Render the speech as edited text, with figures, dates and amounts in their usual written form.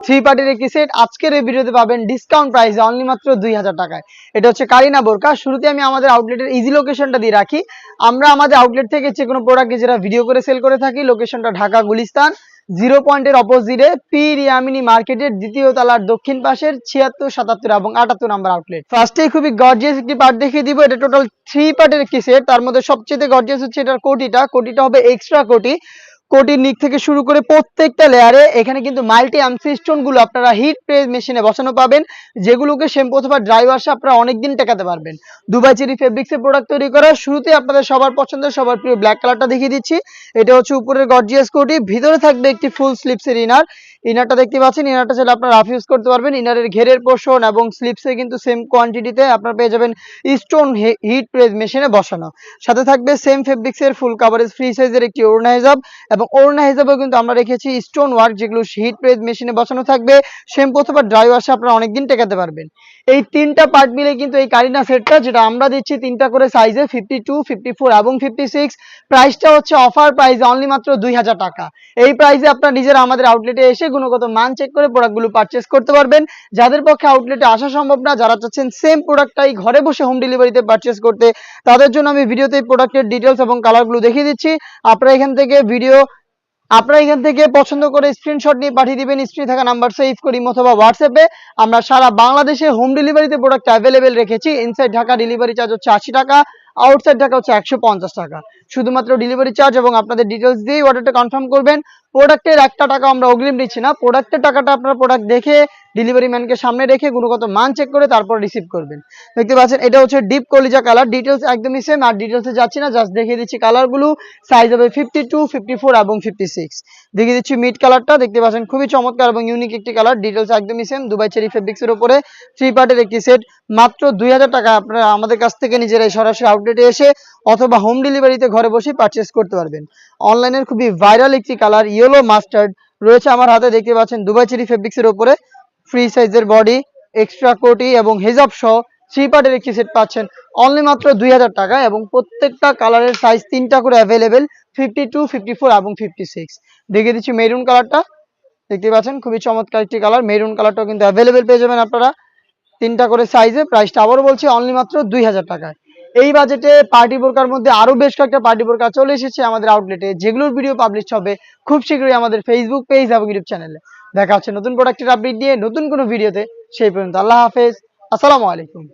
Three পার্টির একটি set আজকের এই ভিডিওতে পাবেন ডিসকাউন্ট প্রাইসে অনলি মাত্র 2000 টাকায়। এটা হচ্ছে কারিনা বোরকা। শুরুতে আমি আমাদের আউটলেটের ইজি লোকেশনটা দিয়ে রাখি। আমরা আমাদের আউটলেট থেকে যে কোনো প্রোডাক্ট যেটা ভিডিও করে সেল করে থাকি, লোকেশনটা ঢাকা গুলিস্তান 0 পয়েন্টের অপোজিটে পি রিয়ামিনী মার্কেটের দ্বিতীয় তলার দক্ষিণ পাশের 76, 77 এবং 78 নাম্বার আউটলেট। ফার্স্টেই খুবই গর্জিয়াস একটি পার্ট দেখিয়ে দিব। এটা টোটাল থ্রি পার্টের একটি সেট। তার মধ্যে সবচেয়ে গর্জিয়াস হচ্ছে এটার কোটিটা হবে এক্সট্রা কোটি। কোটির নিক থেকে শুরু করে প্রত্যেকটা লেয়ারে এখানে কিন্তু মাল্টি আমসি স্টোন গুলো আপনারা হিট প্রেস মেশিনে বসানো পাবেন, যেগুলোকে শ্যাম্পু অথবা ড্রাই ওয়াশে আপনারা অনেকদিন টেকাতে পারবেন। দুবাই চেরি ফেব্রিক্স এর প্রোডাক্ট তৈরি করা। শুরুতে আপনাদের সবার পছন্দের সবার প্রিয় ব্ল্যাক কালারটা দেখিয়ে দিচ্ছি। এটা হচ্ছে উপরের গর্জিয়াস কোটি, ভিতরে থাকবে একটি ফুল স্লিপসের ইনারটা দেখতে পাচ্ছেন। ইনারটা চাইলে আপনারা রাফ ইউজ করতে পারবেন। ইনারের ঘেরের পোর্শন এবং স্লিপসে কিন্তু সেম কোয়ান্টিটিতে আপনারা পেয়ে যাবেন স্টোন হিট প্রেস মেশিনে বসানো। সাথে থাকবে সেম ফেব্রিক্স এর ফুল কাভারেজ ফ্রি সাইজের একটি ওড়না হিজাব, এবং ওড়না হিসাবেও কিন্তু আমরা রেখেছি স্টোন ওয়ার্ক, যেগুলো হিট প্রেস মেশিনে বসানো থাকবে। শ্যাম্পু অথবা ড্রাই ওয়াশে আপনারা অনেকদিন টেকাতে পারবেন। এই তিনটা পার্ট মিলে কিন্তু এই কারিনা সেটটা, যেটা আমরা দিচ্ছি তিনটা করে সাইজে 52, 54 এবং 56। প্রাইসটা হচ্ছে অফার প্রাইস অনলি মাত্র 2000 টাকা। এই প্রাইসে আপনারা নিজেরা আমাদের আউটলেটে এসে গুণগত মান চেক করে প্রোডাক্টগুলো পারচেস করতে পারবেন। যাদের পক্ষে আউটলেটে আসা সম্ভব না, যারা চাচ্ছেন সেম প্রোডাক্টটাই ঘরে বসে হোম ডেলিভারিতে পারচেস করতে, তাদের জন্য আমি ভিডিওতে এই প্রোডাক্টের ডিটেলস এবং কালারগুলো দেখিয়ে দিচ্ছি। আপনারা এখান থেকে পছন্দ করে স্ক্রিনশট নিয়ে পাঠিয়ে দিবেন স্ক্রিনে থাকা নাম্বার সেভ করি অথবা হোয়াটসঅ্যাপে। আমরা সারা বাংলাদেশে হোম ডেলিভারিতে প্রোডাক্ট অ্যাভেলেবেল রেখেছি। ইনসাইড ঢাকা ডেলিভারি চার্জ হচ্ছে 80 টাকা, আউটসাইড ঢাকা হচ্ছে 150 টাকা। শুধুমাত্র ডেলিভারি চার্জ এবং আপনাদের ডিটেলস দিয়ে অর্ডারটা কনফার্ম করবেন। প্রোডাক্টের একটা টাকা আমরা অগ্রিম দিচ্ছি না। প্রোডাক্টের টাকাটা আপনারা প্রোডাক্ট দেখে ডেলিভারি ম্যানকে সামনে রেখে গুণগত মান চেক করে তারপর রিসিভ করবেন। দেখতে পাচ্ছেন এটা হচ্ছে ডিপ কলিজা কালার। ডিটেলস একদমই সেম, আর ডিটেলসে যাচ্ছি না, জাস্ট দেখিয়ে দিচ্ছি কালারগুলো। সাইজ হবে 52, 54 এবং 56। দেখিয়ে দিচ্ছি মিড কালারটা। দেখতে পাচ্ছেন খুবই চমৎকার এবং ইউনিক একটি কালার। ডিটেলস একদমই সেম। দুবাই চেরি ফেব্রিক্সের উপরে থ্রি পার্টের একটি সেট মাত্র 2000 টাকা। আপনারা আমাদের কাছ থেকে নিজেরাই সরাসরি আউটলেটে এসে অথবা হোম ডেলিভারিতে ঘরে বসে পারচেস করতে পারবেন। অনলাইনের খুবই ভাইরাল একটি কালার ইয়েলো মাস্টার্ড রয়েছে আমার হাতে। দেখতে পাচ্ছেন দুবাই চেরি ফেব্রিক্সের উপরে ফ্রি সাইজের বডি, এক্সট্রা কোটি এবং হেজাব সহ থ্রি পার্টের একটি সেট পাচ্ছেন অনলি মাত্র 2000 টাকা। এবং প্রত্যেকটা কালারের সাইজ তিনটা করে অ্যাভেলেবেল, 52, 54 এবং 56। দেখিয়ে দিচ্ছি মেরুন কালারটা। দেখতে পাচ্ছেন খুবই চমৎকার একটি কালার। মেরুন কালারটাও কিন্তু অ্যাভেলেবেল পেয়ে যাবেন আপনারা তিনটা করে সাইজে। প্রাইসটা আবারও বলছি অনলি মাত্র 2000 টাকায়। এই বাজেটে পার্টি বোরকার মধ্যে আরো বেশ কয়েকটা পার্টি বোরকা চলে এসেছে আমাদের আউটলেটে, যেগুলোর ভিডিও পাবলিশ হবে খুব শীঘ্রই আমাদের ফেসবুক পেজ এবং ইউটিউব চ্যানেলে। দেখা হচ্ছে নতুন প্রোডাক্টের আপডেট দিয়ে নতুন কোনো ভিডিওতে। সেই পর্যন্ত আল্লাহ হাফেজ, আসসালামু আলাইকুম।